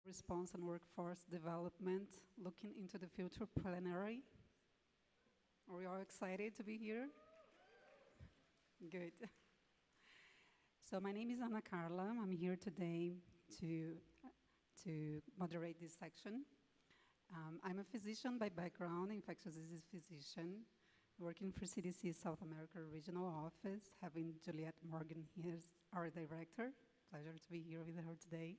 Response and Workforce Development, looking into the future plenary. Are we all excited to be here? Good. So my name is Ana Carla. I'm here today to moderate this section. I'm a physician by background, infectious disease physician, working for CDC South America Regional Office, having Juliette Morgan here as our director. Pleasure to be here with her today.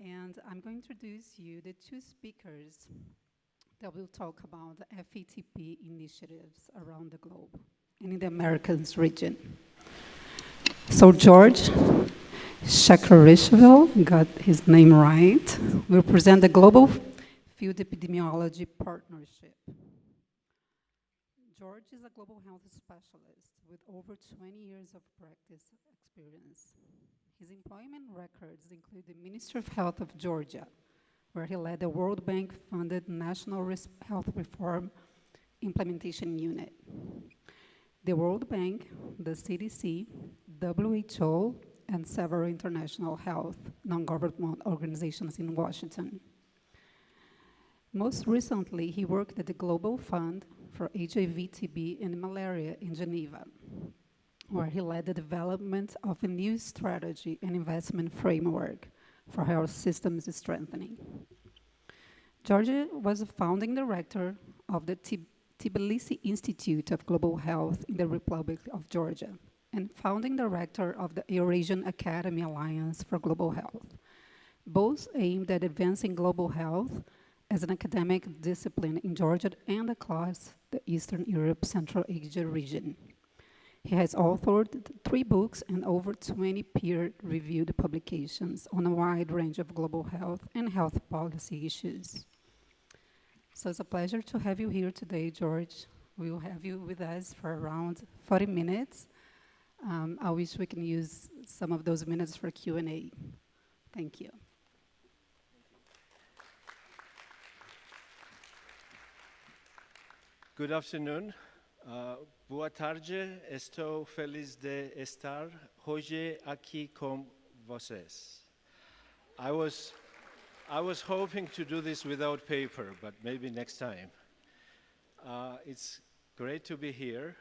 And I'm going to introduce you the two speakers that will talk about the FETP initiatives around the globe and in the Americas region. So George Shakarishvili, got his name right, will present the Global Field Epidemiology Partnership. George is a global health specialist with over 20 years of practice experience. His employment records include the Ministry of Health of Georgia, where he led the World Bank-funded National Health Reform Implementation Unit, the World Bank, the CDC, WHO, and several international health non-government organizations in Washington. Most recently, he worked at the Global Fund for HIV, TB, and Malaria in Geneva, where he led the development of a new strategy and investment framework for health systems strengthening. George was the founding director of the Tbilisi Institute of Global Health in the Republic of Georgia and founding director of the Eurasian Academy Alliance for Global Health, both aimed at advancing global health as an academic discipline in Georgia and across the Eastern Europe, Central Asia region. He has authored 3 books and over 20 peer-reviewed publications on a wide range of global health and health policy issues. So it's a pleasure to have you here today, George. We will have you with us for around 40 minutes. I wish we can use some of those minutes for Q&A. Thank you. Good afternoon. Boa tarde. Estou feliz de estar hoje aqui com vocês. I was hoping to do this without paper, but maybe next time. It's great to be here,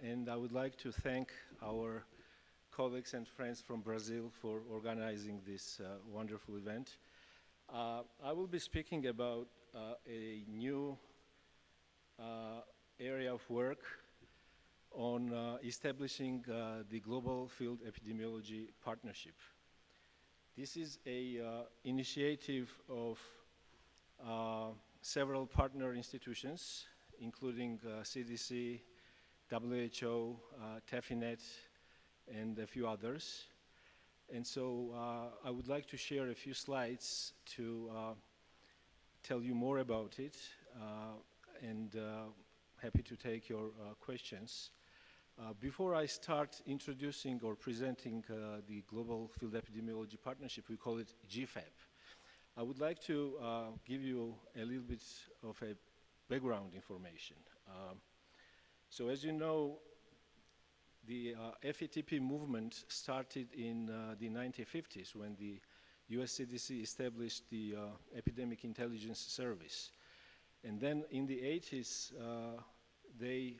and I would like to thank our colleagues and friends from Brazil for organizing this wonderful event. I will be speaking about a new area of work on establishing the Global Field Epidemiology Partnership. This is an initiative of several partner institutions, including CDC, WHO, TEPHINET, and a few others. And so I would like to share a few slides to tell you more about it, and happy to take your questions. Before I start introducing or presenting the Global Field Epidemiology Partnership, we call it GFAP, I would like to give you a little bit of a background information. So as you know, the FETP movement started in the 1950s when the US CDC established the Epidemic Intelligence Service. And then in the 80s, they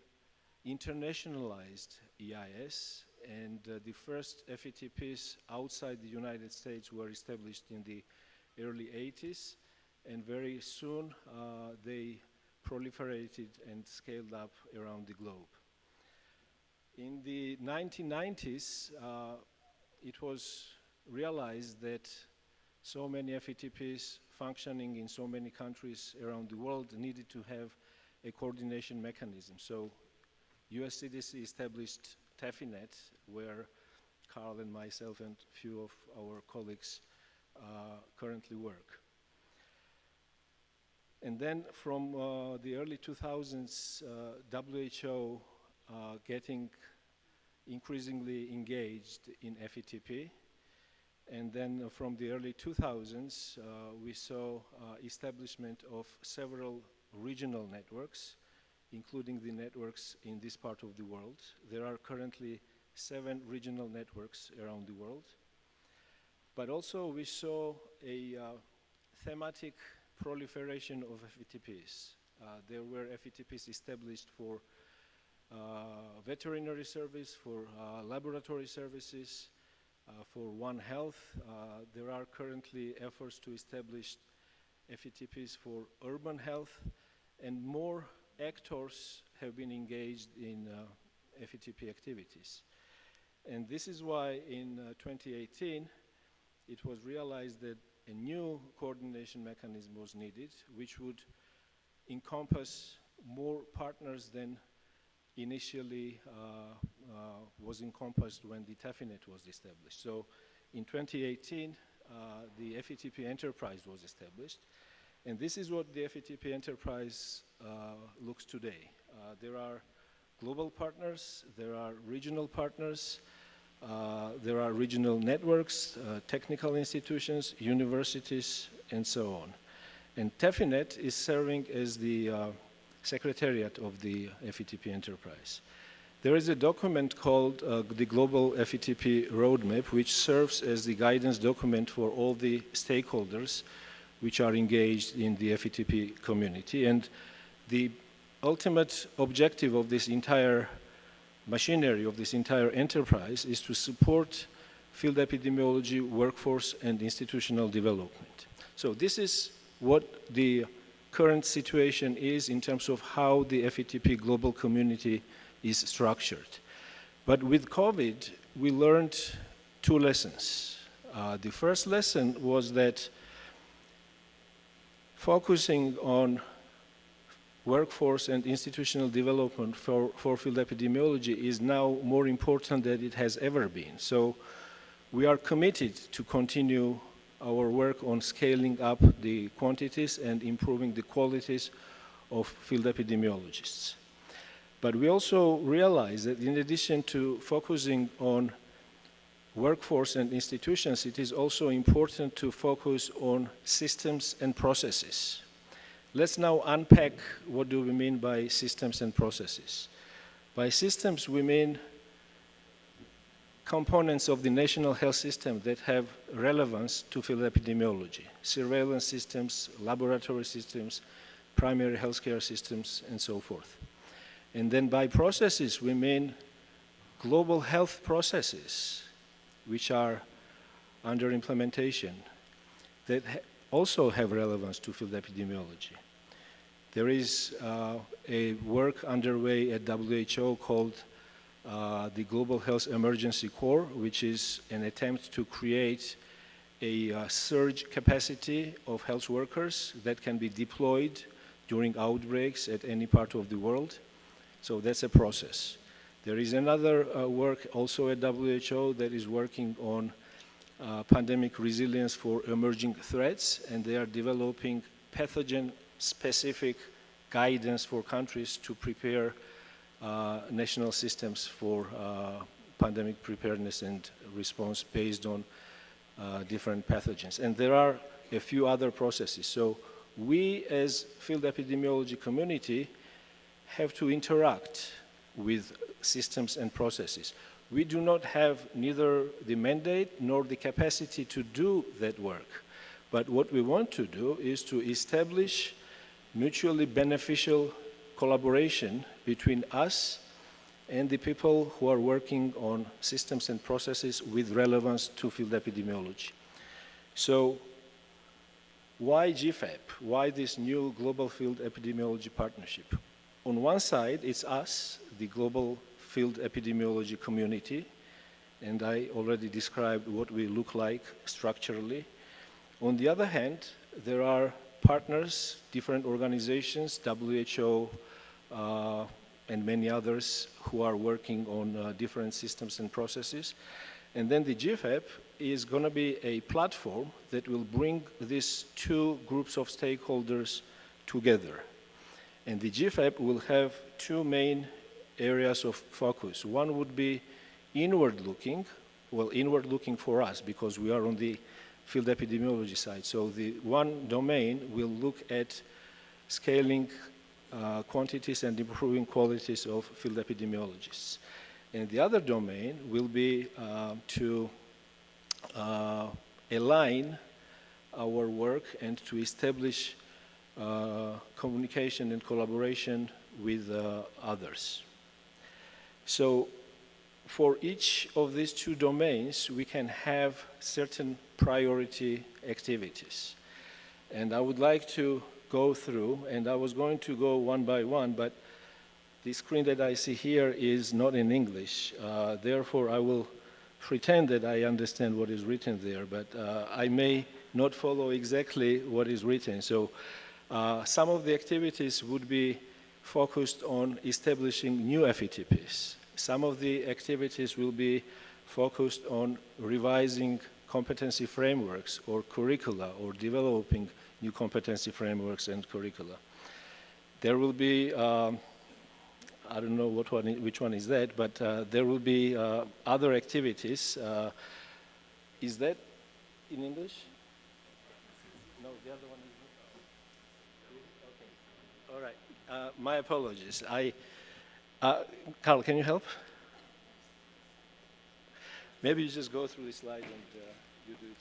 internationalized EIS, and the first FETPs outside the United States were established in the early 80s, and very soon they proliferated and scaled up around the globe. In the 1990s, it was realized that so many FETPs functioning in so many countries around the world needed to have a coordination mechanism. So US CDC established TEPHINET, where Carl and myself and a few of our colleagues currently work. And then from the early 2000s, WHO getting increasingly engaged in FETP. And then from the early 2000s, we saw establishment of several regional networks, including the networks in this part of the world. There are currently 7 regional networks around the world. But also we saw a thematic proliferation of FETPs. There were FETPs established for veterinary service, for laboratory services, for One Health. There are currently efforts to establish FETPs for urban health, and more actors have been engaged in FETP activities. And this is why in 2018, it was realized that a new coordination mechanism was needed, which would encompass more partners than initially was encompassed when the TEPHINET was established. So in 2018, the FETP enterprise was established. And this is what the FETP enterprise looks today. There are global partners, there are regional partners, there are regional networks, technical institutions, universities, and so on. And TEPHINET is serving as the secretariat of the FETP enterprise. There is a document called the Global FETP Roadmap, which serves as the guidance document for all the stakeholders which are engaged in the FETP community. And the ultimate objective of this entire machinery, of this entire enterprise, is to support field epidemiology, workforce, and institutional development. So this is what the current situation is in terms of how the FETP global community is structured. But with COVID, we learned two lessons. The first lesson was that focusing on workforce and institutional development for field epidemiology is now more important than it has ever been. So we are committed to continue our work on scaling up the quantities and improving the qualities of field epidemiologists. But we also realize that in addition to focusing on workforce and institutions, it is also important to focus on systems and processes. Let's now unpack what do we mean by systems and processes. By systems, we mean components of the national health system that have relevance to field epidemiology: surveillance systems, laboratory systems, primary healthcare systems, and so forth. And then by processes, we mean global health processes, which are under implementation, that also have relevance to field epidemiology. There is a work underway at WHO called the Global Health Emergency Corps, which is an attempt to create a surge capacity of health workers that can be deployed during outbreaks at any part of the world. So that's a process. There is another work also at WHO that is working on pandemic resilience for emerging threats, and they are developing pathogen-specific guidance for countries to prepare national systems for pandemic preparedness and response based on different pathogens. And there are a few other processes. So we as field epidemiology community have to interact with systems and processes. We do not have neither the mandate nor the capacity to do that work. But what we want to do is to establish mutually beneficial collaboration between us and the people who are working on systems and processes with relevance to field epidemiology. So why GFAP? Why this new global field epidemiology partnership? On one side, it's us, the global field epidemiology community, and I already described what we look like structurally. On the other hand, there are partners, different organizations, WHO, and many others who are working on different systems and processes. And then the GFAP is going to be a platform that will bring these two groups of stakeholders together. And the GFAP will have two main areas of focus. One would be inward-looking, well, inward-looking for us because we are on the field epidemiology side. So the one domain will look at scaling quantities and improving qualities of field epidemiologists. And the other domain will be to align our work and to establish communication and collaboration with others. So for each of these two domains, we can have certain priority activities. And I would like to go through, and I was going to go one by one, but the screen that I see here is not in English. Therefore, I will pretend that I understand what is written there, but I may not follow exactly what is written. So some of the activities would be focused on establishing new FETPs. Some of the activities will be focused on revising competency frameworks or curricula, or developing new competency frameworks and curricula. There will be, I don't know which one is that, but there will be other activities. Is that in English? No, the other one is not. Okay. All right. My apologies. Carl, can you help? Maybe you just go through the slide and you do it.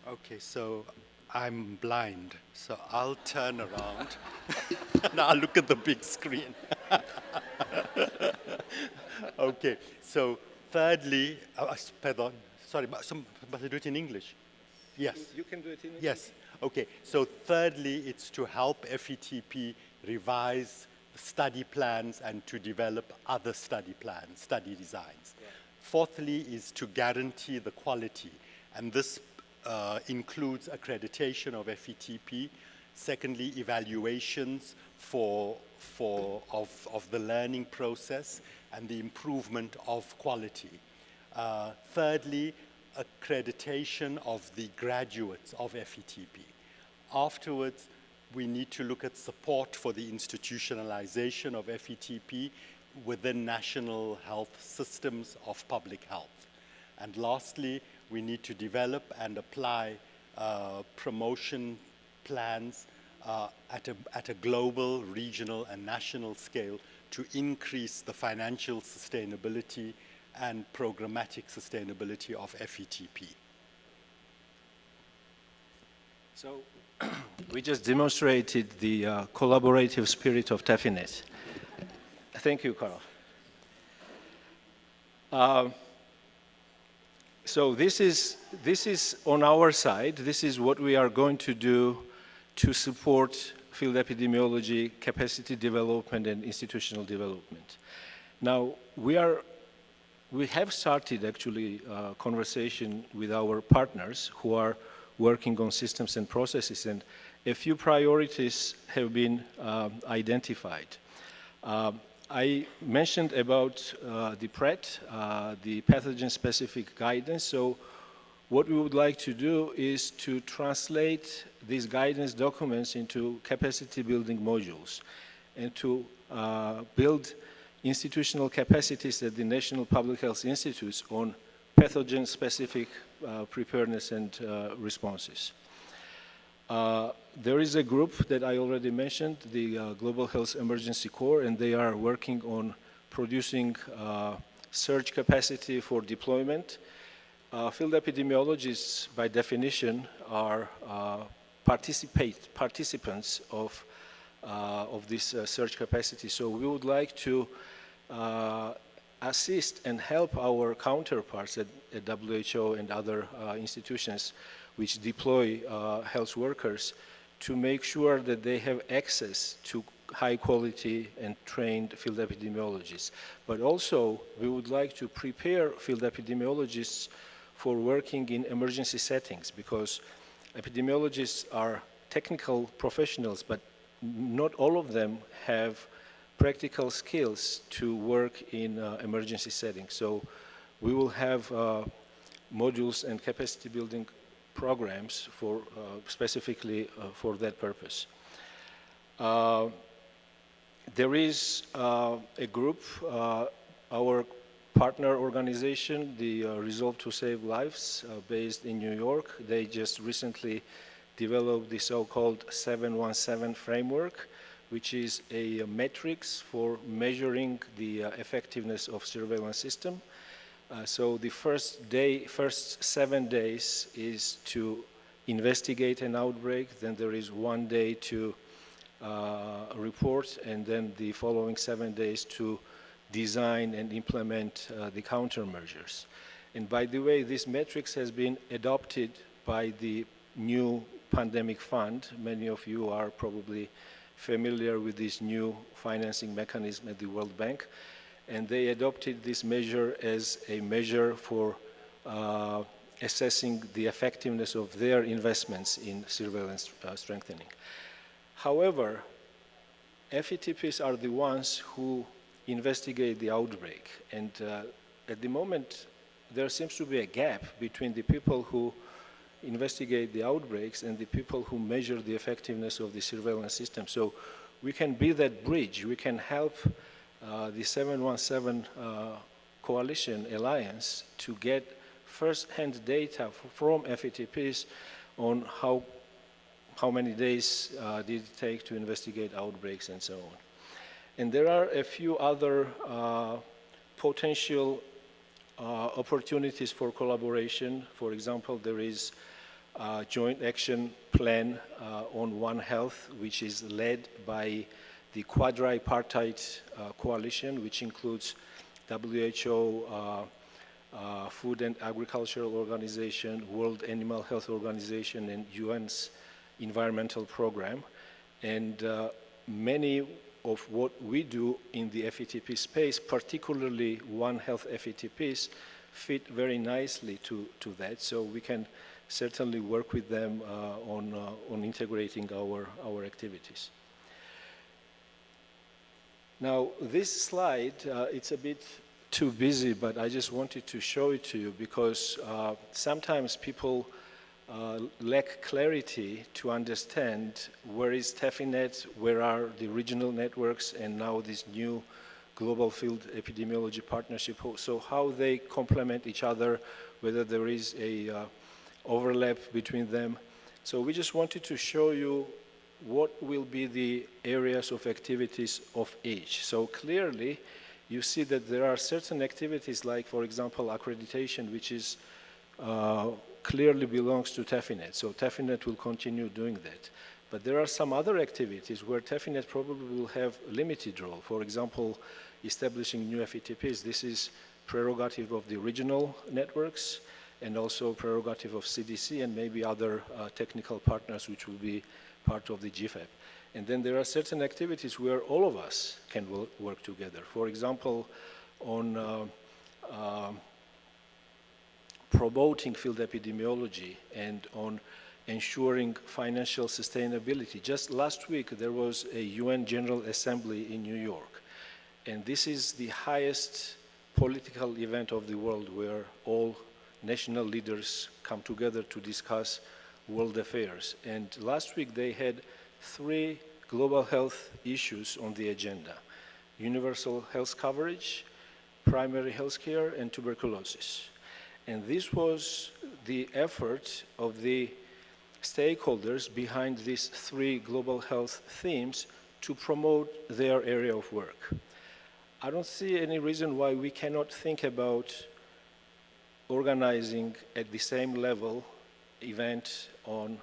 Okay, so I'm blind, so I'll turn around and I'll look at the big screen. Okay, so thirdly, pardon, sorry, but I do it in English? Yes. You can do it in English? Yes, okay. So thirdly, it's to help FETP revise study plans and to develop other study plans, study designs. Yeah. Fourthly is to guarantee the quality, and this includes accreditation of FETP. Secondly, evaluations of the learning process and the improvement of quality. Thirdly, accreditation of the graduates of FETP. Afterwards, we need to look at support for the institutionalization of FETP within national health systems of public health. And lastly, we need to develop and apply promotion plans at a global, regional, and national scale to increase the financial sustainability and programmatic sustainability of FETP. So we just demonstrated the collaborative spirit of TEPHINET. Thank you, Carl. So this is on our side. This is what we are going to do to support field epidemiology, capacity development, and institutional development. Now, we have started actually a conversation with our partners who are working on systems and processes, and a few priorities have been identified. I mentioned about the PRET, the pathogen-specific guidance. So what we would like to do is to translate these guidance documents into capacity building modules and to build institutional capacities at the National Public Health Institutes on pathogen-specific preparedness and responses. There is a group that I already mentioned, the Global Health Emergency Corps, and they are working on producing surge capacity for deployment. Field epidemiologists, by definition, are participants of this surge capacity. So we would like to assist and help our counterparts at WHO and other institutions which deploy health workers to make sure that they have access to high quality and trained field epidemiologists. But also, we would like to prepare field epidemiologists for working in emergency settings, because epidemiologists are technical professionals, but not all of them have practical skills to work in emergency settings. So we will have modules and capacity building programs for specifically for that purpose. There is a group, our partner organization, the Resolve to Save Lives, based in New York. They just recently developed the so-called 717 framework, which is a metrics for measuring the effectiveness of surveillance system. So the first 7 days is to investigate an outbreak, then there is 1 day to report, and then the following 7 days to design and implement the countermeasures. And by the way, this metrics has been adopted by the new pandemic fund. Many of you are probably familiar with this new financing mechanism at the World Bank. And they adopted this measure as a measure for assessing the effectiveness of their investments in surveillance strengthening. However, FETPs are the ones who investigate the outbreak. And at the moment, there seems to be a gap between the people who investigate the outbreaks and the people who measure the effectiveness of the surveillance system. So we can be that bridge. We can help the 717 Coalition Alliance to get first-hand data from FETPs on how many days did it take to investigate outbreaks and so on. And there are a few other potential opportunities for collaboration. For example, there is a joint action plan on One Health, which is led by the quadripartite coalition, which includes WHO, Food and Agricultural Organization, World Animal Health Organization, and UN's environmental program. And many of what we do in the FETP space, particularly One Health FETPs, fit very nicely to that. So we can certainly work with them on integrating our activities. Now, this slide, it's a bit too busy, but I just wanted to show it to you because sometimes people lack clarity to understand where is TEPHINET, where are the regional networks, and now this new global field epidemiology partnership, so how they complement each other, whether there is a overlap between them. So we just wanted to show you what will be the areas of activities of each. So clearly, you see that there are certain activities like, for example, accreditation, which is clearly belongs to TEPHINET. So TEPHINET will continue doing that. But there are some other activities where TEPHINET probably will have a limited role. For example, establishing new FETPs. This is prerogative of the regional networks and also prerogative of CDC and maybe other technical partners which will be part of the GFAP. And then there are certain activities where all of us can work together. For example, on promoting field epidemiology and on ensuring financial sustainability. Just last week, there was a UN General Assembly in New York. And this is the highest political event of the world where all national leaders come together to discuss world affairs. And last week, they had 3 global health issues on the agenda: universal health coverage, primary health care, and tuberculosis. And this was the effort of the stakeholders behind these 3 global health themes to promote their area of work. I don't see any reason why we cannot think about organizing at the same level event on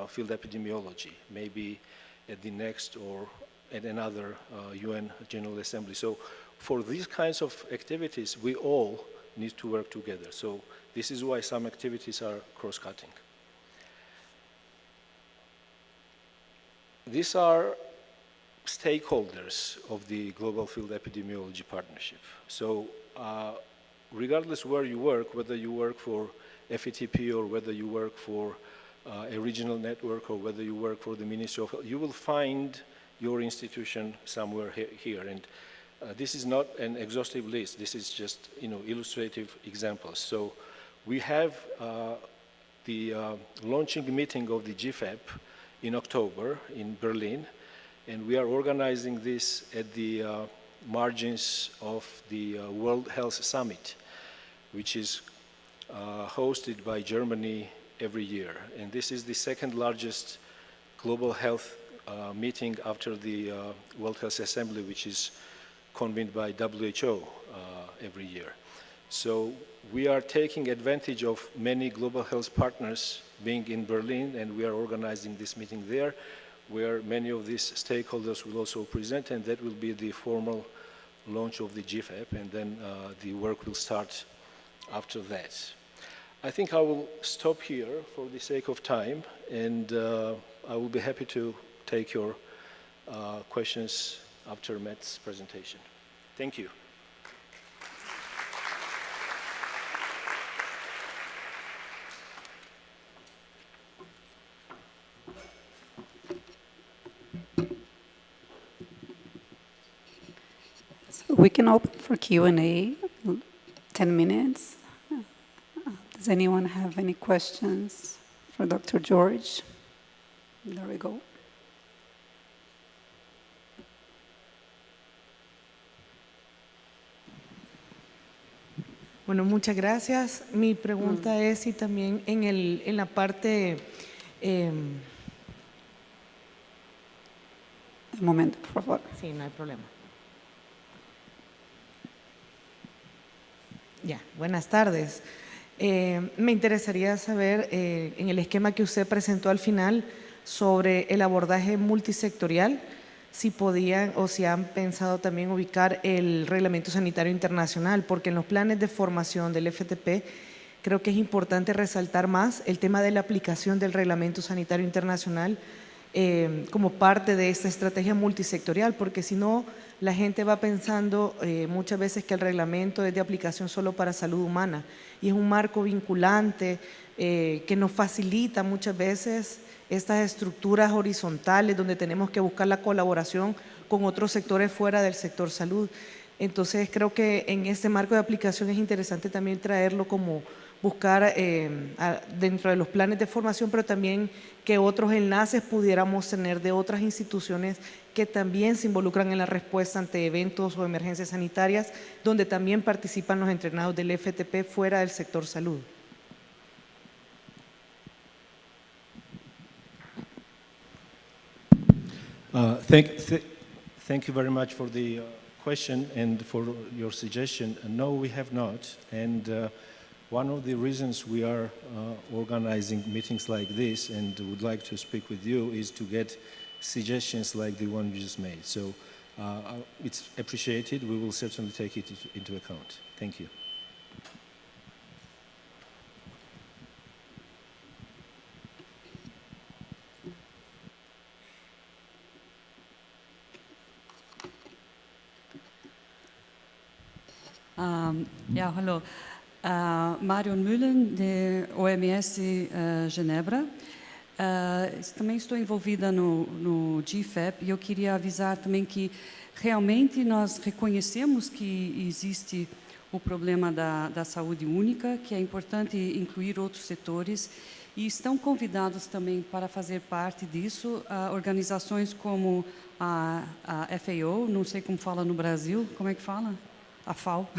field epidemiology, maybe at the next or at another UN General Assembly. So for these kinds of activities, we all need to work together. So this is why some activities are cross-cutting. These are stakeholders of the Global Field Epidemiology Partnership. So regardless where you work, whether you work for FETP or whether you work for a regional network or whether you work for the Ministry of Health, you will find your institution somewhere here. And this is not an exhaustive list. This is just, illustrative examples. So we have the launching meeting of the GFAP in October in Berlin, and we are organizing this at the margins of the World Health Summit, which is hosted by Germany every year. And this is the 2nd largest global health meeting after the World Health Assembly, which is convened by WHO every year. So we are taking advantage of many global health partners being in Berlin, and we are organizing this meeting there, where many of these stakeholders will also present, and that will be the formal launch of the GFAP, and then the work will start after that. I think I will stop here for the sake of time, and I will be happy to take your questions after Matt's presentation. Thank you. So we can open for Q&A, 10 minutes. Does anyone have any questions for Dr. George? There we go. Bueno, muchas gracias. Mi pregunta es si también en la parte... Un momento, por favor. Sí, no hay problema. Ya, buenas tardes. Me interesaría saber, en el esquema que usted presentó al final, sobre el abordaje multisectorial, si podían o si han pensado también ubicar el Reglamento Sanitario Internacional, porque en los planes de formación del FTP creo que es importante resaltar más el tema de la aplicación del Reglamento Sanitario Internacional como parte de esta estrategia multisectorial, porque si no, la gente va pensando muchas veces que el reglamento es de aplicación solo para salud humana y es un marco vinculante que nos facilita muchas veces estas estructuras horizontales donde tenemos que buscar la colaboración con otros sectores fuera del sector salud. Entonces creo que en este marco de aplicación es interesante también traerlo como buscar dentro de los planes de formación, pero también que otros enlaces pudiéramos tener de otras instituciones que también se involucran en la respuesta ante eventos o emergencias sanitarias, donde también participan los entrenados del FTP fuera del sector salud. Thank you very much for the question and for your suggestion. No, we have not. And one of the reasons we are organizing meetings like this and would like to speak with you is to get suggestions like the one you just made. So it's appreciated. We will certainly take it into account. Thank you. Ja, hallo. Marion Mullen, de OMS Genebra. Também estou envolvida no GFAP e eu queria avisar também que realmente nós reconhecemos que existe o problema da saúde única, que é importante incluir outros setores e estão convidados também para fazer parte disso organizações como a FAO, não sei como fala no Brasil, como é que fala? A FAO,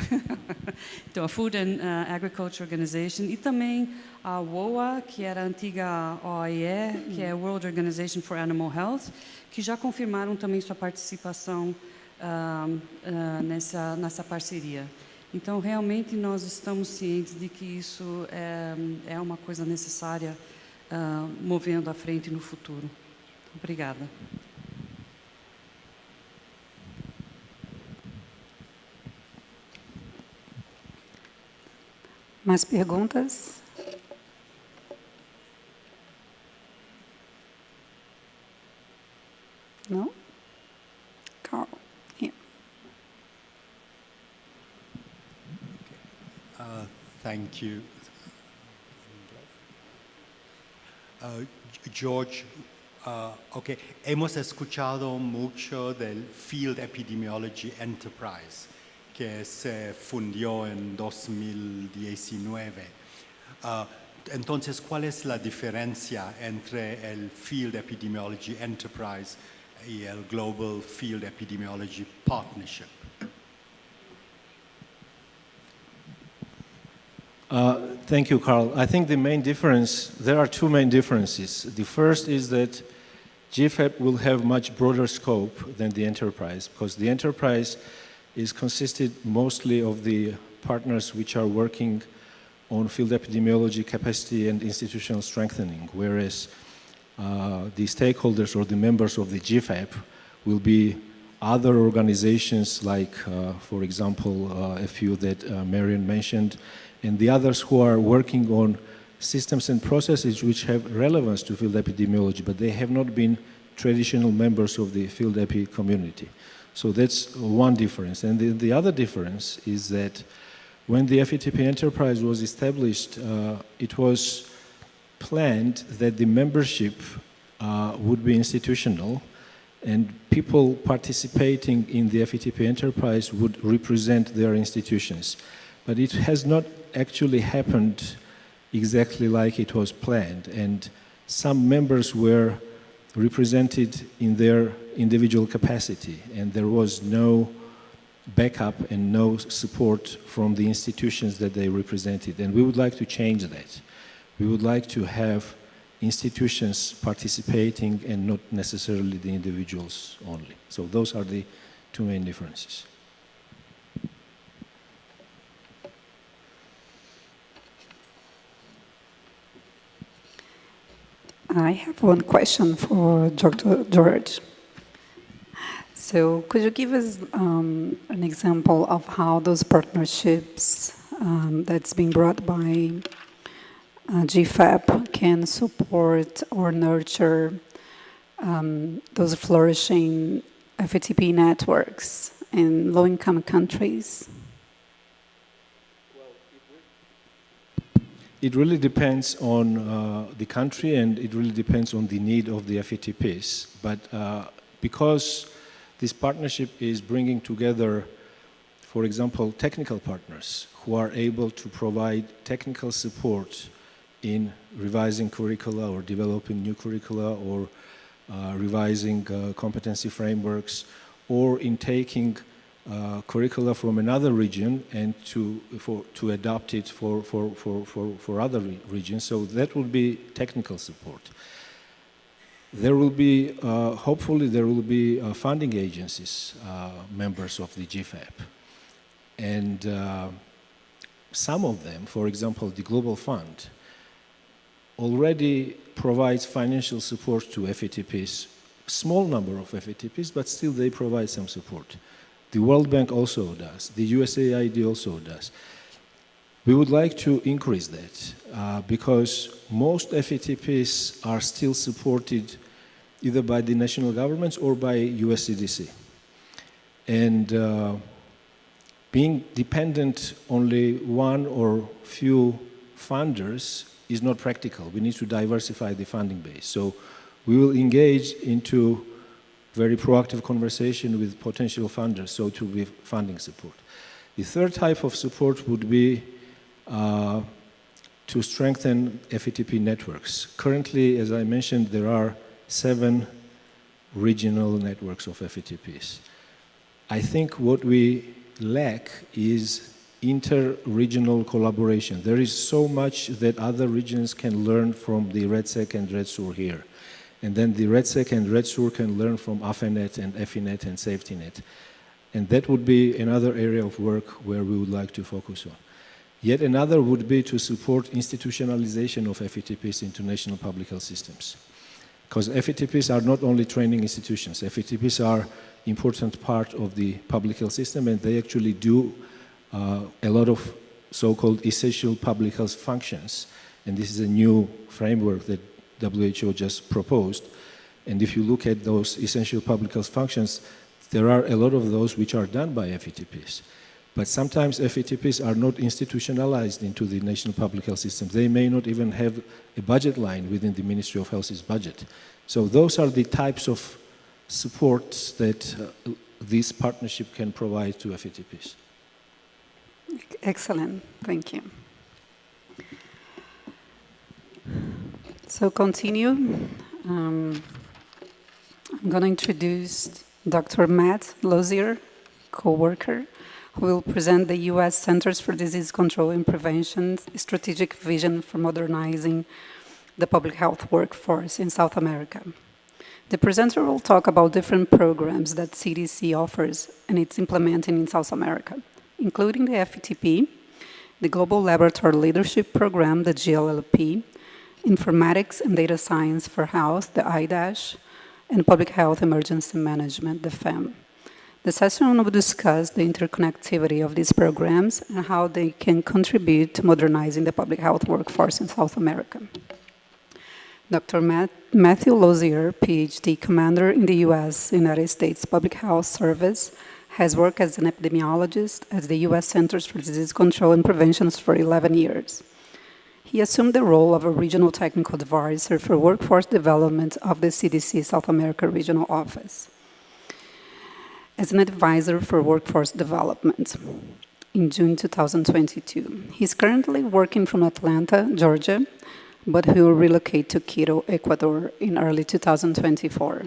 então a Food and Agriculture Organization, e também a WOA, que era a antiga OIE, que é a World Organization for Animal Health, que já confirmaram também sua participação nessa parceria. Então, realmente, nós estamos cientes de que isso é uma coisa necessária movendo à frente no futuro. Obrigada. Mais perguntas? Não? Carl, here. Thank you. George, okay, hemos escuchado mucho del Field Epidemiology Enterprise, que se fundió en 2019. Entonces, ¿cuál es la diferencia entre el Field Epidemiology Enterprise y el Global Field Epidemiology Partnership? Thank you, Carl. I think the main difference, there are two main differences. The first is that GFAP will have much broader scope than the enterprise, because the enterprise is consisted mostly of the partners which are working on field epidemiology capacity and institutional strengthening, whereas the stakeholders or the members of the GFAP will be other organizations like, for example, a few that Marion mentioned, and the others who are working on systems and processes which have relevance to field epidemiology, but they have not been traditional members of the field epi community. So that's one difference. And the other difference is that when the FETP enterprise was established, it was planned that the membership would be institutional, and people participating in the FETP enterprise would represent their institutions. But it has not actually happened exactly like it was planned, and some members were represented in their individual capacity, and there was no backup and no support from the institutions that they represented. And we would like to change that. We would like to have institutions participating and not necessarily the individuals only. So those are the two main differences. I have one question for Dr. George. So could you give us an example of how those partnerships that's being brought by GFAP can support or nurture those flourishing FETP networks in low-income countries? It really depends on the country, and it really depends on the need of the FETPs. But because this partnership is bringing together, for example, technical partners who are able to provide technical support in revising curricula or developing new curricula or revising competency frameworks, or in taking curricula from another region and to adapt it for other regions. So that will be technical support. There will be, hopefully there will be funding agencies, members of the GFAP. And some of them, for example, the Global Fund, already provides financial support to FETPs, small number of FETPs, but still they provide some support. The World Bank also does. The USAID also does. We would like to increase that because most FETPs are still supported either by the national governments or by USCDC. And being dependent only one or few funders is not practical. We need to diversify the funding base. So we will engage into very proactive conversation with potential funders, so to be funding support. The third type of support would be to strengthen FETP networks. Currently, as I mentioned, there are 7 regional networks of FETPs. I think what we lack is inter-regional collaboration. There is so much that other regions can learn from the RedSec and RedSur here. And then the RedSec and RedSur can learn from AFENET and EFINET and SafetyNet. And that would be another area of work where we would like to focus on. Yet another would be to support institutionalization of FETPs into national public health systems. Because FETPs are not only training institutions. FETPs are important part of the public health system, and they actually do a lot of so-called essential public health functions. And this is a new framework that WHO just proposed. And if you look at those essential public health functions, there are a lot of those which are done by FETPs. But sometimes FETPs are not institutionalized into the national public health systems. They may not even have a budget line within the Ministry of Health's budget. So those are the types of supports that this partnership can provide to FETPs. Excellent, thank you. So continue. I'm going to introduce Dr. Matt Lozier, co-worker, who will present the U.S. Centers for Disease Control and Prevention's strategic vision for modernizing the public health workforce in South America. The presenter will talk about different programs that CDC offers and it's implementing in South America, including the FETP, the Global Laboratory Leadership Program, the GLLP, Informatics and Data Science for Health, the IDASH, and Public Health Emergency Management, the FEM. The session will discuss the interconnectivity of these programs and how they can contribute to modernizing the public health workforce in South America. Dr. Matthew Lozier, PhD commander in the United States Public Health Service, has worked as an epidemiologist at the U.S. Centers for Disease Control and Prevention for 11 years. He assumed the role of a regional technical advisor for workforce development of the CDC South America Regional Office as an advisor for workforce development in June 2022. He's currently working from Atlanta, Georgia, but he will relocate to Quito, Ecuador in early 2024.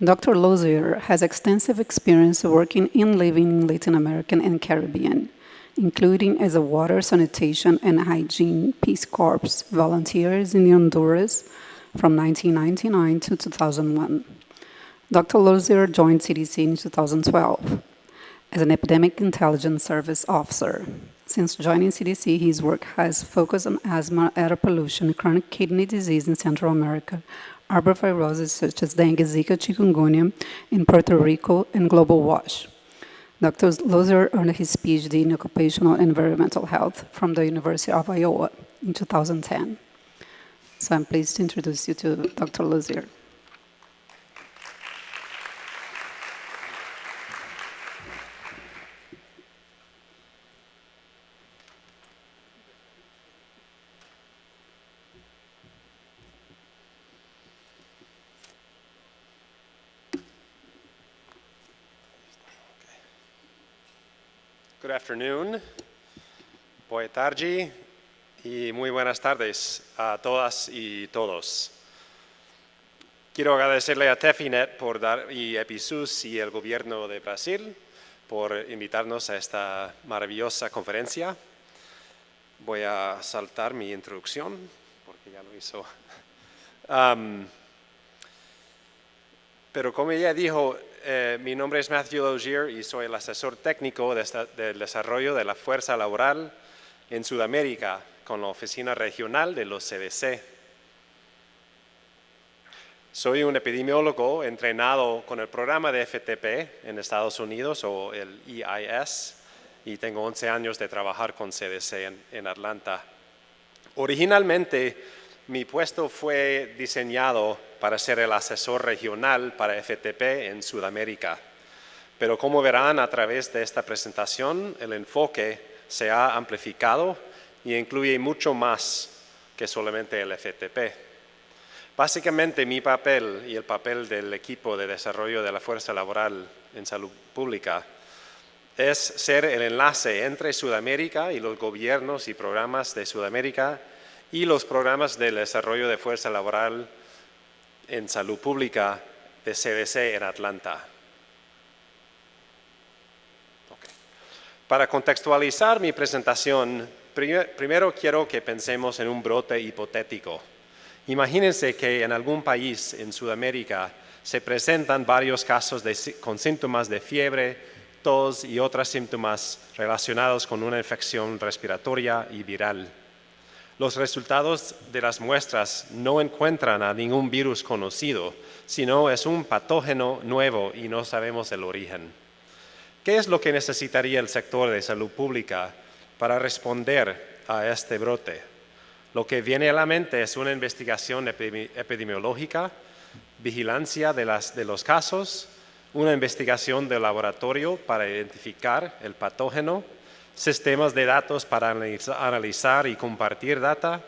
Dr. Lozier has extensive experience working and living in Latin America and Caribbean, including as a water, sanitation, and hygiene Peace Corps volunteers in Honduras from 1999 to 2001. Dr. Lozier joined CDC in 2012 as an epidemic intelligence service officer. Since joining CDC, his work has focused on asthma, air pollution, chronic kidney disease in Central America, arboviruses such as dengue, Zika, chikungunya in Puerto Rico, and global WASH. Dr. Lozier earned his PhD in occupational and environmental health from the University of Iowa in 2010. So I'm pleased to introduce you to Dr. Lozier. Good afternoon, buenas tardes y muy buenas tardes a todas y todos. Quiero agradecerle a TEPHINET y EPISUS y el gobierno de Brasil por invitarnos a esta maravillosa conferencia. Voy a saltar mi introducción porque ya lo hizo. Pero como ya dijo, mi nombre es Matthew Lozier y soy el asesor técnico del desarrollo de la fuerza laboral en Sudamérica con la oficina regional de los CDC. Soy un epidemiólogo entrenado con el programa de FTP en Estados Unidos o el EIS y tengo 11 años de trabajar con CDC en Atlanta. Originalmente mi puesto fue diseñado para ser el asesor regional para FTP en Sudamérica. Pero como verán a través de esta presentación, el enfoque se ha amplificado y incluye mucho más que solamente el FTP. Básicamente mi papel y el papel del equipo de desarrollo de la fuerza laboral en salud pública es ser el enlace entre Sudamérica y los gobiernos y programas de Sudamérica y los programas del desarrollo de fuerza laboral en salud pública de CDC en Atlanta. Okay. Para contextualizar mi presentación, primero quiero que pensemos en un brote hipotético. Imagínense que en algún país en Sudamérica se presentan varios casos con síntomas de fiebre, tos y otros síntomas relacionados con una infección respiratoria y viral. Los resultados de las muestras no encuentran a ningún virus conocido, sino es un patógeno nuevo y no sabemos el origen. ¿Qué es lo que necesitaría el sector de salud pública para responder a este brote? Lo que viene a la mente es una investigación epidemiológica, vigilancia de los casos, una investigación de laboratorio para identificar el patógeno, sistemas de datos para analizar y compartir data,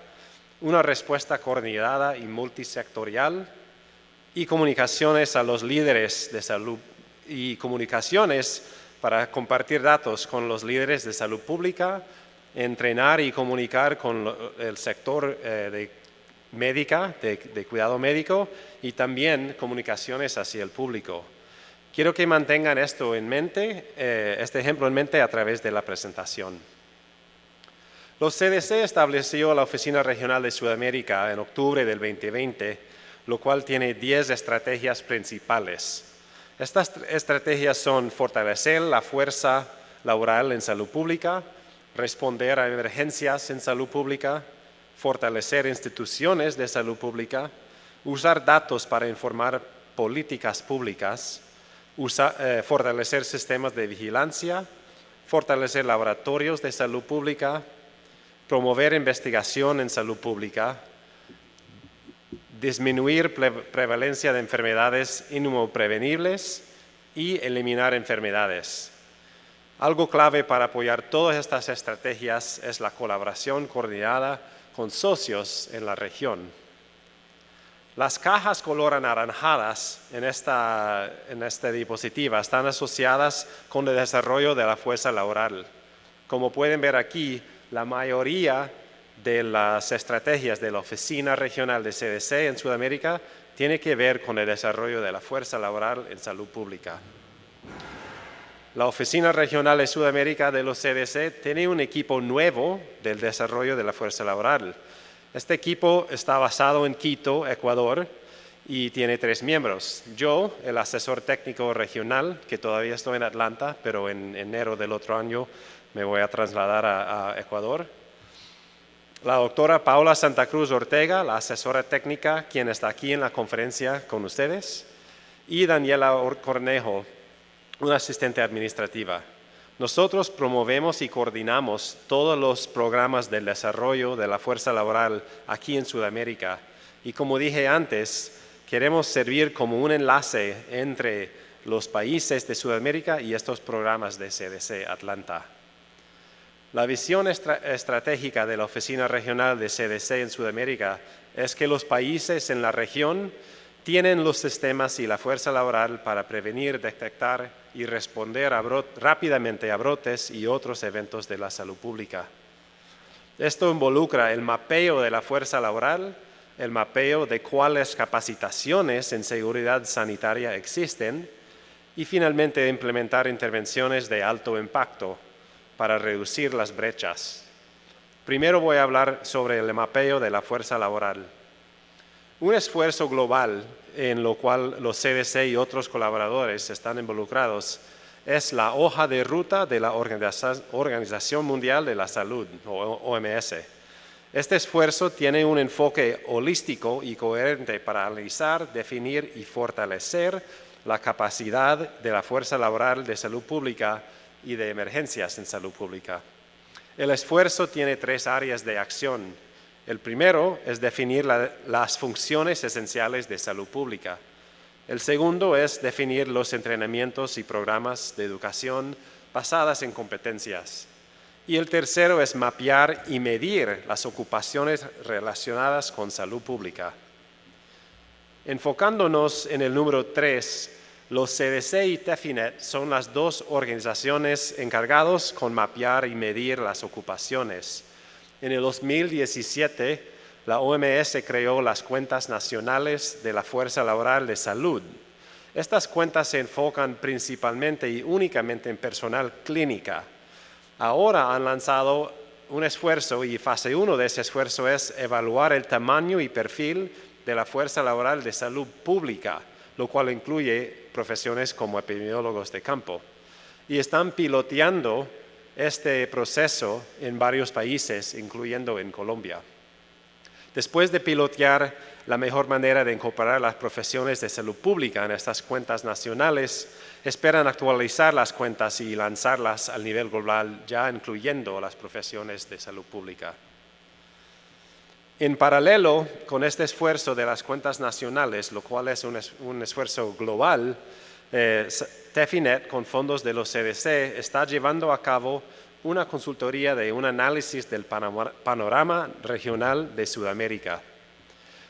una respuesta coordinada y multisectorial y comunicaciones a los líderes de salud y comunicaciones para compartir datos con los líderes de salud pública, entrenar y comunicar con el sector de cuidado médico y también comunicaciones hacia el público. Quiero que mantengan esto en mente, este ejemplo en mente a través de la presentación. Los CDC estableció la Oficina Regional de Sudamérica en octubre del 2020 lo cual tiene 10 estrategias principales. Estas estrategias son fortalecer la fuerza laboral en salud pública, responder a emergencias en salud pública, fortalecer instituciones de salud pública, usar datos para informar políticas públicas, fortalecer sistemas de vigilancia, fortalecer laboratorios de salud pública, promover investigación en salud pública, disminuir prevalencia de enfermedades inmunoprevenibles y eliminar enfermedades. Algo clave para apoyar todas estas estrategias es la colaboración coordinada con socios en la región. Las cajas color anaranjadas en esta diapositiva están asociadas con el desarrollo de la fuerza laboral. Como pueden ver aquí, la mayoría de las estrategias de la Oficina Regional de CDC en Sudamérica tiene que ver con el desarrollo de la fuerza laboral en salud pública. La Oficina Regional de Sudamérica de los CDC tiene un equipo nuevo del desarrollo de la fuerza laboral. Este equipo está basado en Quito, Ecuador, y tiene 3 miembros. Yo, el asesor técnico regional, que todavía estoy en Atlanta, pero en enero del otro año me voy a trasladar a Ecuador. La doctora Paula Santa Cruz Ortega, la asesora técnica, quien está aquí en la conferencia con ustedes, y Daniela Cornejo, una asistente administrativa. Nosotros promovemos y coordinamos todos los programas del desarrollo de la fuerza laboral aquí en Sudamérica. Y como dije antes, queremos servir como un enlace entre los países de Sudamérica y estos programas de CDC Atlanta. La visión estratégica de la Oficina Regional de CDC en Sudamérica es que los países en la región tienen los sistemas y la fuerza laboral para prevenir, detectar y responder rápidamente a brotes y otros eventos de la salud pública. Esto involucra el mapeo de la fuerza laboral, el mapeo de cuáles capacitaciones en seguridad sanitaria existen y finalmente implementar intervenciones de alto impacto para reducir las brechas. Primero voy a hablar sobre el mapeo de la fuerza laboral. Un esfuerzo global en lo cual los CDC y otros colaboradores están involucrados es la hoja de ruta de la Organización Mundial de la Salud, o OMS. Este esfuerzo tiene un enfoque holístico y coherente para analizar, definir y fortalecer la capacidad de la fuerza laboral de salud pública y de emergencias en salud pública. El esfuerzo tiene 3 áreas de acción. El primero es definir las funciones esenciales de salud pública. El segundo es definir los entrenamientos y programas de educación basadas en competencias. Y el tercero es mapear y medir las ocupaciones relacionadas con salud pública. Enfocándonos en el número 3, los CDC y TEPHINET son las 2 organizaciones encargadas con mapear y medir las ocupaciones. En el 2017, la OMS creó las cuentas nacionales de la fuerza laboral de salud. Estas cuentas se enfocan principalmente y únicamente en personal clínica. Ahora han lanzado un esfuerzo y fase 1 de ese esfuerzo es evaluar el tamaño y perfil de la fuerza laboral de salud pública, lo cual incluye profesiones como epidemiólogos de campo. Y están piloteando este proceso en varios países, incluyendo en Colombia. Después de pilotear la mejor manera de incorporar las profesiones de salud pública en estas cuentas nacionales, esperan actualizar las cuentas y lanzarlas al nivel global, ya incluyendo las profesiones de salud pública. En paralelo con este esfuerzo de las cuentas nacionales, lo cual es un esfuerzo global, TEPHINET, con fondos de los CDC, está llevando a cabo una consultoría de un análisis del panorama regional de Sudamérica.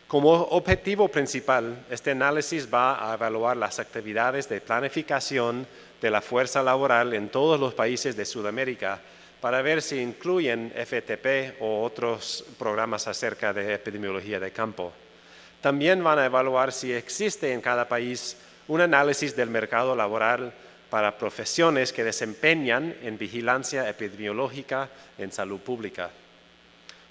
Como objetivo principal, este análisis va a evaluar las actividades de planificación de la fuerza laboral en todos los países de Sudamérica para ver si incluyen FTP o otros programas acerca de epidemiología de campo. También van a evaluar si existe en cada país un análisis del mercado laboral para profesiones que desempeñan en vigilancia epidemiológica en salud pública.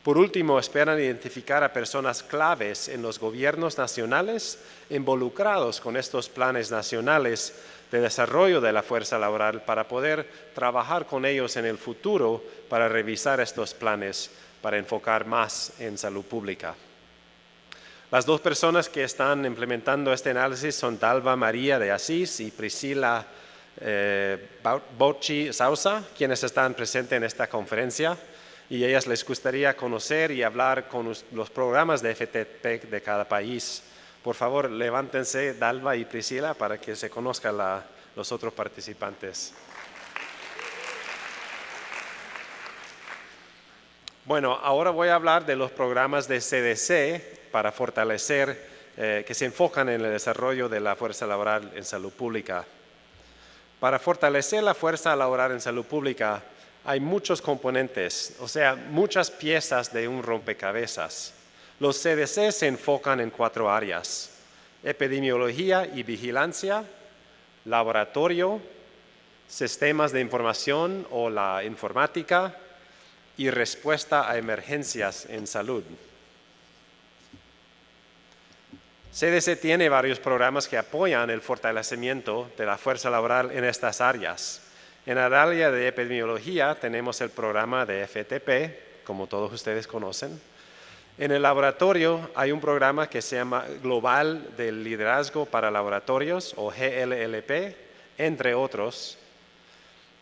Por último, esperan identificar a personas claves en los gobiernos nacionales involucrados con estos planes nacionales de desarrollo de la fuerza laboral para poder trabajar con ellos en el futuro para revisar estos planes, para enfocar más en salud pública. Las dos personas que están implementando este análisis son Dalva María de Asís y Priscila Bocci Sausa, quienes están presentes en esta conferencia, y a ellas les gustaría conocer y hablar con los programas de FTP de cada país. Por favor, levántense, Dalva y Priscila, para que se conozcan los otros participantes. Bueno, ahora voy a hablar de los programas de CDC para fortalecer, que se enfocan en el desarrollo de la fuerza laboral en salud pública. Para fortalecer la fuerza laboral en salud pública hay muchos componentes, o sea, muchas piezas de un rompecabezas. Los CDC se enfocan en 4 áreas: epidemiología y vigilancia, laboratorio, sistemas de información o la informática y respuesta a emergencias en salud. CDC tiene varios programas que apoyan el fortalecimiento de la fuerza laboral en estas áreas. En el área de epidemiología tenemos el programa de FTP, como todos ustedes conocen. En el laboratorio hay un programa que se llama Global del Liderazgo para Laboratorios, o GLLP, entre otros.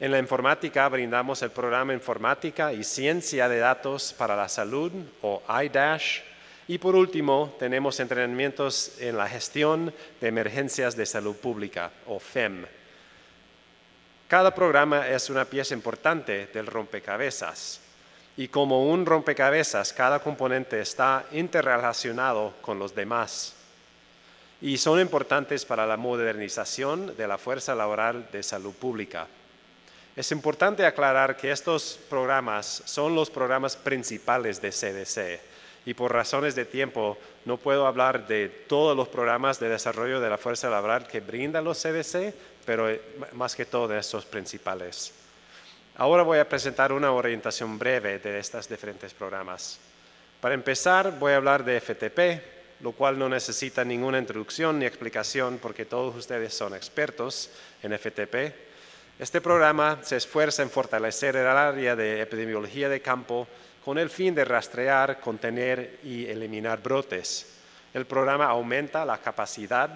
En la informática brindamos el programa Informática y Ciencia de Datos para la Salud, o iDash. Y por último, tenemos entrenamientos en la gestión de emergencias de salud pública, o FEM. Cada programa es una pieza importante del rompecabezas. Y como un rompecabezas, cada componente está interrelacionado con los demás. Y son importantes para la modernización de la fuerza laboral de salud pública. Es importante aclarar que estos programas son los programas principales de CDC. Y por razones de tiempo no puedo hablar de todos los programas de desarrollo de la fuerza laboral que brindan los CDC, pero más que todo de estos principales. Ahora voy a presentar una orientación breve de estos diferentes programas. Para empezar, voy a hablar de FTP, lo cual no necesita ninguna introducción ni explicación porque todos ustedes son expertos en FTP. Este programa se esfuerza en fortalecer el área de epidemiología de campo con el fin de rastrear, contener y eliminar brotes. El programa aumenta la capacidad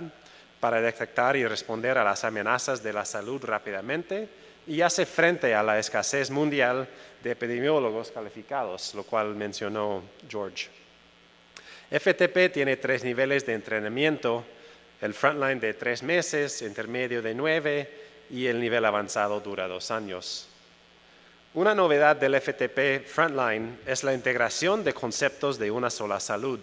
para detectar y responder a las amenazas de la salud rápidamente y hace frente a la escasez mundial de epidemiólogos calificados, lo cual mencionó George. FTP tiene 3 niveles de entrenamiento: el frontline de 3 meses, intermedio de 9 y el nivel avanzado dura 2 años. Una novedad del FTP Frontline es la integración de conceptos de una sola salud.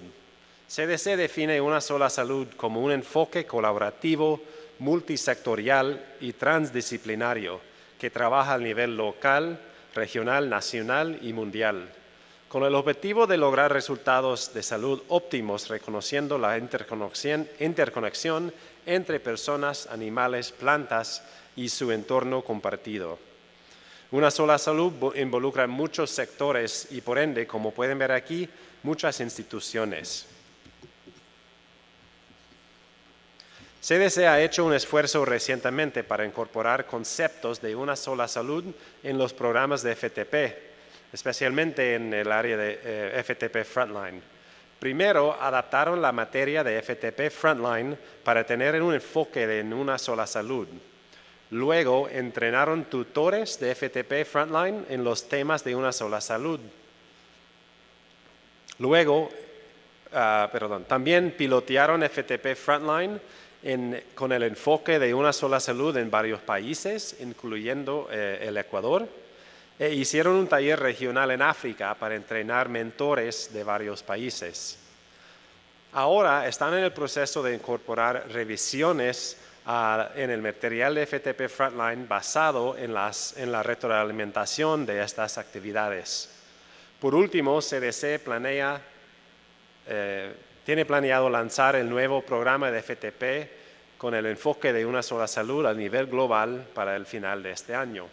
CDC define una sola salud como un enfoque colaborativo, multisectorial y transdisciplinario que trabaja a nivel local, regional, nacional y mundial, con el objetivo de lograr resultados de salud óptimos, reconociendo la interconexión entre personas, animales, plantas y su entorno compartido. Una sola salud involucra muchos sectores y, por ende, como pueden ver aquí, muchas instituciones. CDC ha hecho un esfuerzo recientemente para incorporar conceptos de una sola salud en los programas de FTP, especialmente en el área de FTP Frontline. Primero, adaptaron la materia de FTP Frontline para tener un enfoque en una sola salud. Luego, entrenaron tutores de FTP Frontline en los temas de una sola salud. Luego, también pilotearon FTP Frontline con el enfoque de una sola salud en varios países, incluyendo el Ecuador, e hicieron un taller regional en África para entrenar mentores de varios países. Ahora están en el proceso de incorporar revisiones en el material de FTP Frontline basado en la retroalimentación de estas actividades. Por último, CDC tiene planeado lanzar el nuevo programa de FTP con el enfoque de una sola salud a nivel global para el final de este año.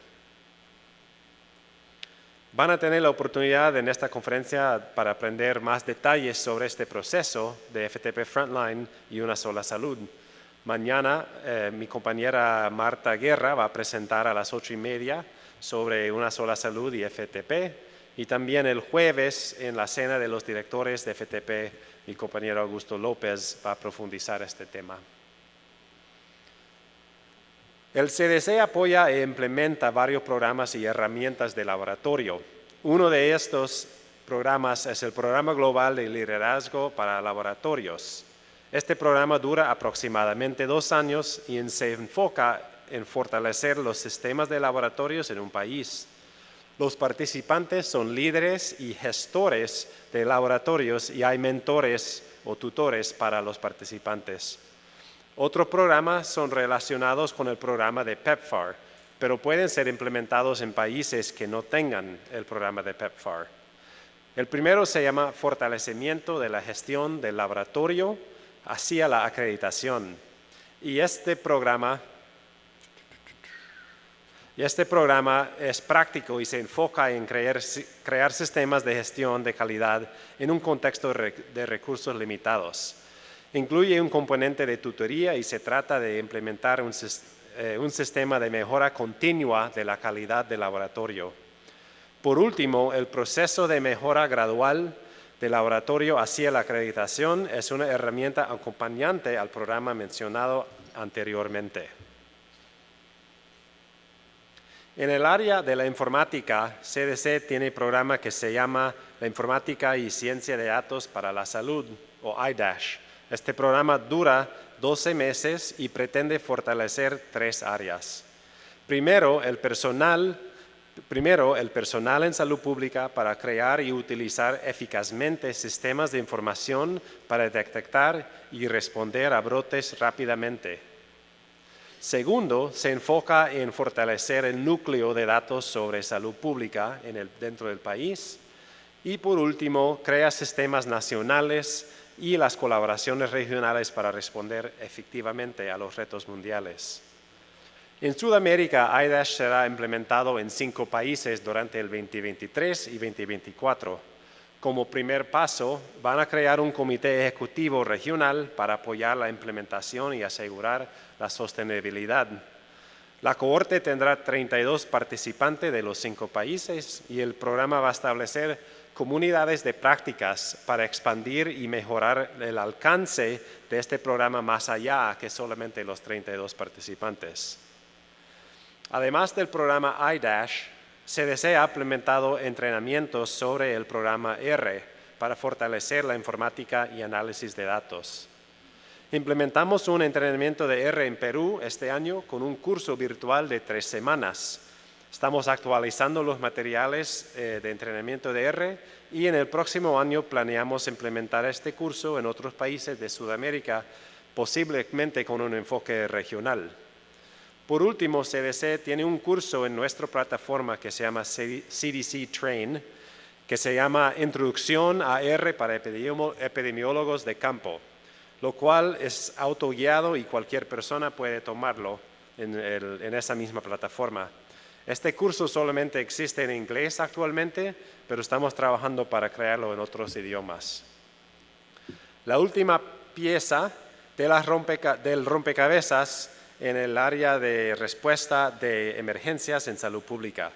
Van a tener la oportunidad en esta conferencia para aprender más detalles sobre este proceso de FTP Frontline y Una Sola Salud. Mañana mi compañera Marta Guerra va a presentar a las 8:30 sobre Una Sola Salud y FTP. Y también el jueves en la cena de los directores de FTP, mi compañero Augusto López va a profundizar este tema. El CDC apoya e implementa varios programas y herramientas de laboratorio. Uno de estos programas es el Programa Global de Liderazgo para Laboratorios. Este programa dura aproximadamente 2 años y se enfoca en fortalecer los sistemas de laboratorios en un país. Los participantes son líderes y gestores de laboratorios y hay mentores o tutores para los participantes. Otros programas son relacionados con el programa de PEPFAR, pero pueden ser implementados en países que no tengan el programa de PEPFAR. El primero se llama Fortalecimiento de la Gestión del Laboratorio hacia la acreditación. Y este programa es práctico y se enfoca en crear sistemas de gestión de calidad en un contexto de recursos limitados. Incluye un componente de tutoría y se trata de implementar un sistema de mejora continua de la calidad del laboratorio. Por último, el proceso de mejora gradual del laboratorio hacia la acreditación es una herramienta acompañante al programa mencionado anteriormente. En el área de la informática, CDC tiene un programa que se llama la Informática y Ciencia de Datos para la Salud, o IDASH. Este programa dura 12 meses y pretende fortalecer 3 áreas. Primero, el personal en salud pública para crear y utilizar eficazmente sistemas de información para detectar y responder a brotes rápidamente. Segundo, se enfoca en fortalecer el núcleo de datos sobre salud pública dentro del país. Y por último, crea sistemas nacionales y las colaboraciones regionales para responder efectivamente a los retos mundiales. En Sudamérica, IDASH será implementado en 5 países durante el 2023 y 2024. Como primer paso, van a crear un comité ejecutivo regional para apoyar la implementación y asegurar la sostenibilidad. La cohorte tendrá 32 participantes de los 5 países y el programa va a establecer comunidades de prácticas para expandir y mejorar el alcance de este programa más allá que solamente los 32 participantes. Además del programa IDASH, CDC ha implementado entrenamientos sobre el programa R para fortalecer la informática y análisis de datos. Implementamos un entrenamiento de R en Perú este año con un curso virtual de 3 semanas. Estamos actualizando los materiales de entrenamiento de R y en el próximo año planeamos implementar este curso en otros países de Sudamérica, posiblemente con un enfoque regional. Por último, CDC tiene un curso en nuestra plataforma que se llama CDC Train, que se llama Introducción a R para epidemiólogos de campo, lo cual es autoguiado y cualquier persona puede tomarlo en esa misma plataforma. Este curso solamente existe en inglés actualmente, pero estamos trabajando para crearlo en otros idiomas. La última pieza del rompecabezas en el área de respuesta de emergencias en salud pública.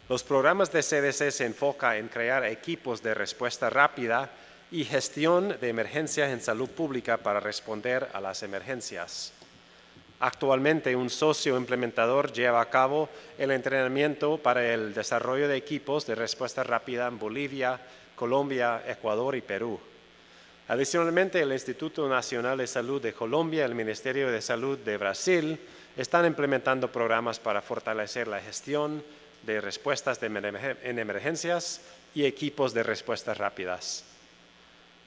Los programas de CDC se enfocan en crear equipos de respuesta rápida y gestión de emergencias en salud pública para responder a las emergencias. Actualmente, un socio implementador lleva a cabo el entrenamiento para el desarrollo de equipos de respuesta rápida en Bolivia, Colombia, Ecuador y Perú. Adicionalmente, el Instituto Nacional de Salud de Colombia y el Ministerio de Salud de Brasil están implementando programas para fortalecer la gestión de respuestas en emergencias y equipos de respuestas rápidas.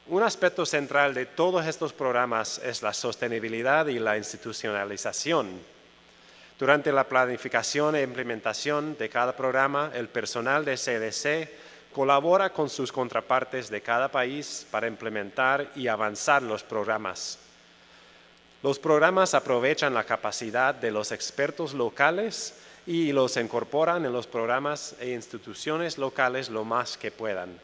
Un aspecto central de todos estos programas es la sostenibilidad y la institucionalización. Durante la planificación e implementación de cada programa, el personal de CDC colabora con sus contrapartes de cada país para implementar y avanzar los programas. Los programas aprovechan la capacidad de los expertos locales y los incorporan en los programas e instituciones locales lo más que puedan.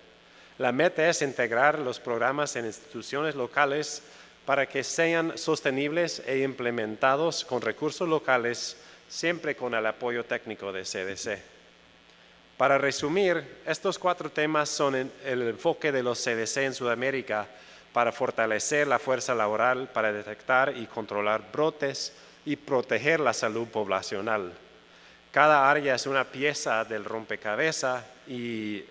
La meta es integrar los programas en instituciones locales para que sean sostenibles e implementados con recursos locales, siempre con el apoyo técnico de CDC. Para resumir, estos 4 temas son el enfoque de los CDC en Sudamérica para fortalecer la fuerza laboral, para detectar y controlar brotes y proteger la salud poblacional. Cada área es una pieza del rompecabezas y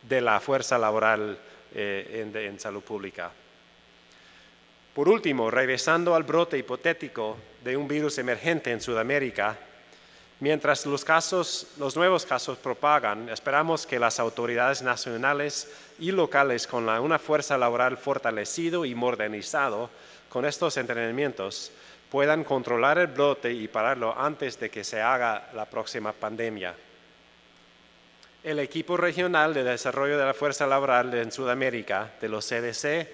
de la fuerza laboral en salud pública. Por último, regresando al brote hipotético de un virus emergente en Sudamérica, mientras los nuevos casos propagan, esperamos que las autoridades nacionales y locales con una fuerza laboral fortalecido y modernizado con estos entrenamientos puedan controlar el brote y pararlo antes de que se haga la próxima pandemia. El equipo regional de desarrollo de la fuerza laboral en Sudamérica de los CDC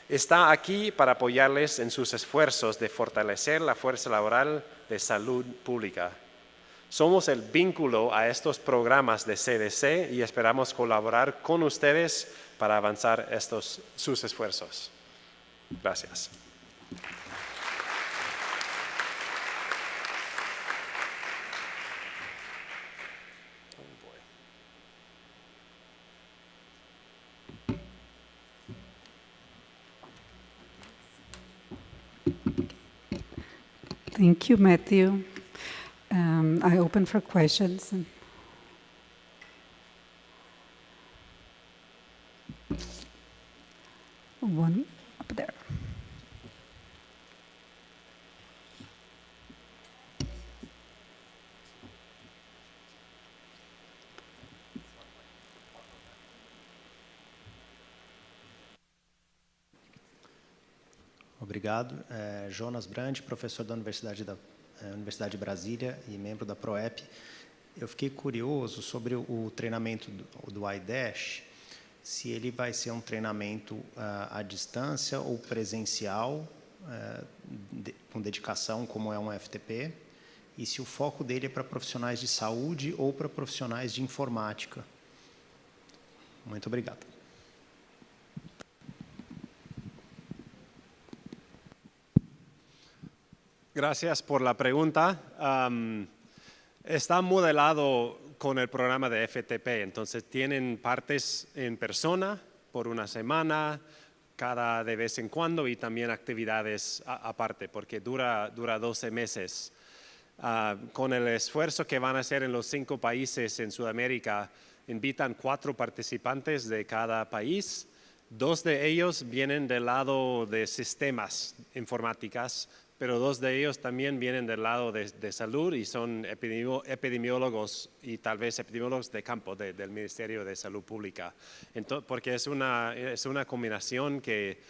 está aquí para apoyarles en sus esfuerzos de fortalecer la fuerza laboral de salud pública. Somos el vínculo a estos programas de CDC y esperamos colaborar con ustedes para avanzar sus esfuerzos. Gracias. Thank you, Matthew. I open for questions. One up there. Obrigado. Jonas Brandt, professor da Universidade de Brasília e membro da PROEP. Eu fiquei curioso sobre o treinamento do iDash, se ele vai ser um treinamento à distância ou presencial, com dedicação, como é um FTP, e se o foco dele é para profissionais de saúde ou para profissionais de informática. Muito obrigado. Gracias por la pregunta. Está modelado con el programa de FTP, entonces tienen partes en persona por una semana, cada de vez en cuando y también actividades aparte, porque dura 12 meses. Con el esfuerzo que van a hacer en los 5 países en Sudamérica, invitan 4 participantes de cada país. 2 de ellos vienen del lado de sistemas informáticas, pero 2 de ellos también vienen del lado de salud y son epidemiólogos y tal vez epidemiólogos de campo del Ministerio de Salud Pública. Entonces, porque es una combinación que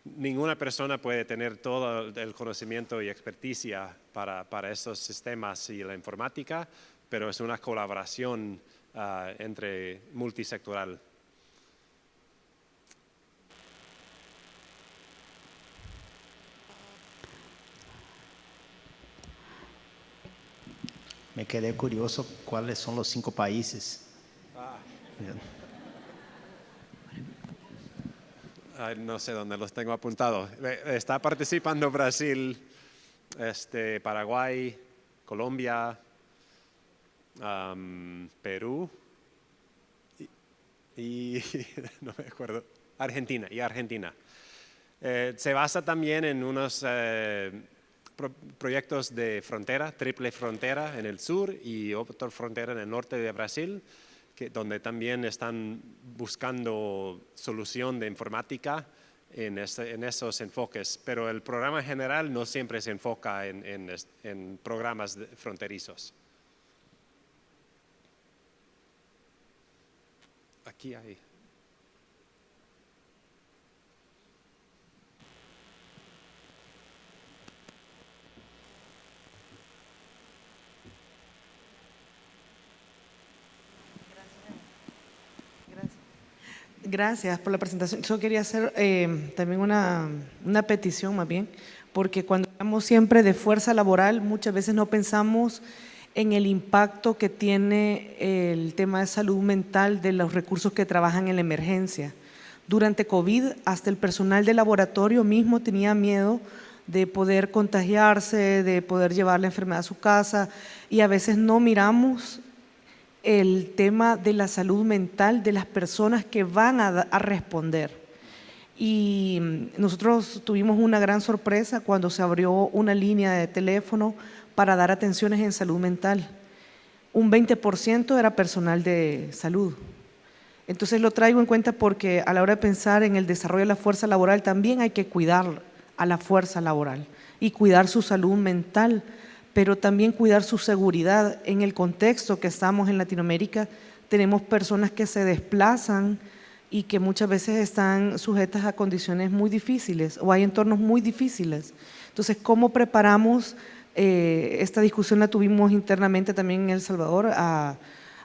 ninguna persona puede tener todo el conocimiento y experticia para estos sistemas y la informática, pero es una colaboración entre multisectoral. Me quedé curioso cuáles son los 5 países. No sé dónde los tengo apuntados. Está participando Brasil, Paraguay, Colombia, Perú y no me acuerdo, Argentina. Se basa también en unos proyectos de frontera, triple frontera en el sur y otra frontera en el norte de Brasil, donde también están buscando solución de informática en esos enfoques. Pero el programa general no siempre se enfoca en programas fronterizos. Aquí hay. Gracias por la presentación. Yo quería hacer también una petición más bien, porque cuando hablamos siempre de fuerza laboral, muchas veces no pensamos en el impacto que tiene el tema de salud mental de los recursos que trabajan en la emergencia. Durante COVID, hasta el personal de laboratorio mismo tenía miedo de poder contagiarse, de poder llevar la enfermedad a su casa, y a veces no miramos el tema de la salud mental de las personas que van a responder. Y nosotros tuvimos una gran sorpresa cuando se abrió una línea de teléfono para dar atenciones en salud mental. Un 20% era personal de salud. Entonces lo traigo en cuenta porque a la hora de pensar en el desarrollo de la fuerza laboral también hay que cuidar a la fuerza laboral y cuidar su salud mental, pero también cuidar su seguridad. En el contexto que estamos en Latinoamérica, tenemos personas que se desplazan y que muchas veces están sujetas a condiciones muy difíciles o hay entornos muy difíciles. Entonces, ¿cómo preparamos? Esta discusión la tuvimos internamente también en El Salvador, a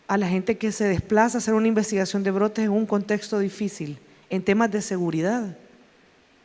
la gente que se desplaza a hacer una investigación de brotes en un contexto difícil, en temas de seguridad.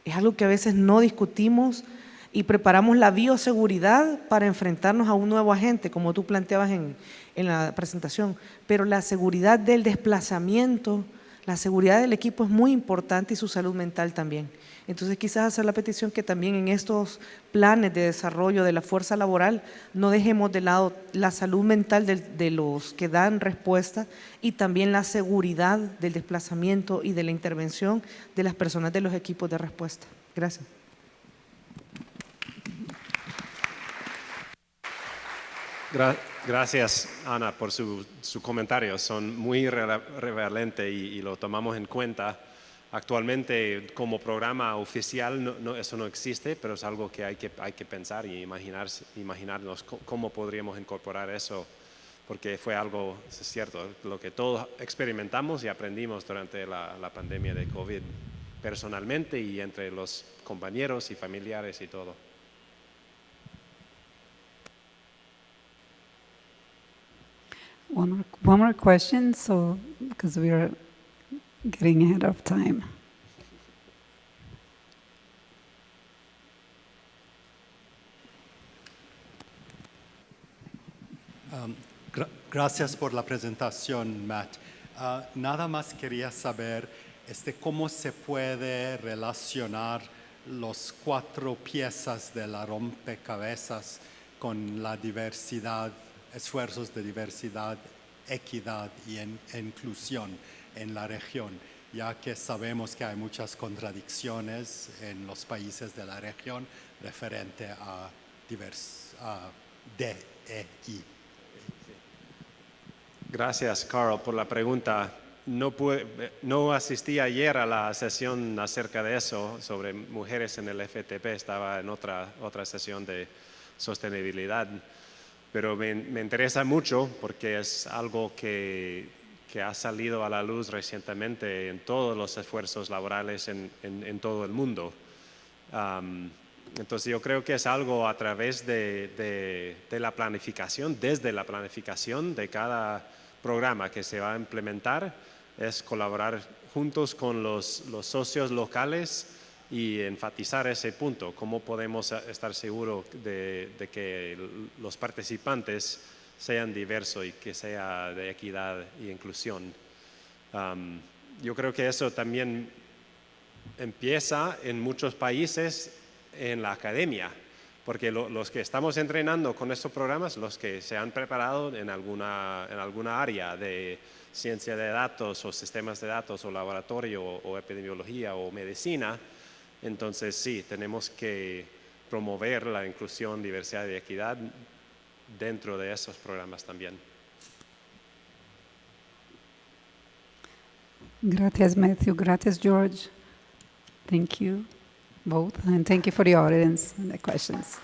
Es algo que a veces no discutimos y preparamos la bioseguridad para enfrentarnos a un nuevo agente, como tú planteabas en la presentación, pero la seguridad del desplazamiento, la seguridad del equipo es muy importante y su salud mental también. Entonces quizás hacer la petición que también en estos planes de desarrollo de la fuerza laboral no dejemos de lado la salud mental de los que dan respuesta y también la seguridad del desplazamiento y de la intervención de las personas de los equipos de respuesta. Gracias. Gracias, Ana, por su comentario. Son muy relevantes y lo tomamos en cuenta. Actualmente, como programa oficial, eso no existe, pero es algo que hay que pensar y imaginarnos cómo podríamos incorporar eso, porque fue algo, es cierto, lo que todos experimentamos y aprendimos durante la pandemia de COVID, personalmente y entre los compañeros y familiares y todo. One more question, because we are getting ahead of time. Gracias por la presentación, Matt. Nada más quería saber cómo se puede relacionar los 4 piezas de la rompecabezas con la diversidad, esfuerzos de diversidad, equidad y inclusión en la región, ya que sabemos que hay muchas contradicciones en los países de la región referente a DEI. Gracias, Carl, por la pregunta. No asistí ayer a la sesión acerca de eso, sobre mujeres en el FTP, estaba en otra sesión de sostenibilidad, pero me interesa mucho porque es algo que ha salido a la luz recientemente en todos los esfuerzos laborales en todo el mundo. Entonces yo creo que es algo a través de la planificación, desde la planificación de cada programa que se va a implementar, es colaborar juntos con los socios locales y enfatizar ese punto, cómo podemos estar seguros de que los participantes sean diversos y que sea de equidad e inclusión. Yo creo que eso también empieza en muchos países en la academia, porque los que estamos entrenando con estos programas, los que se han preparado en alguna área de ciencia de datos o sistemas de datos o laboratorio o epidemiología o medicina, entonces sí, tenemos que promover la inclusión, diversidad y equidad dentro de esos programas también. Gracias, Matthew. Gracias, George. Thank you both, and thank you for the audience and the questions.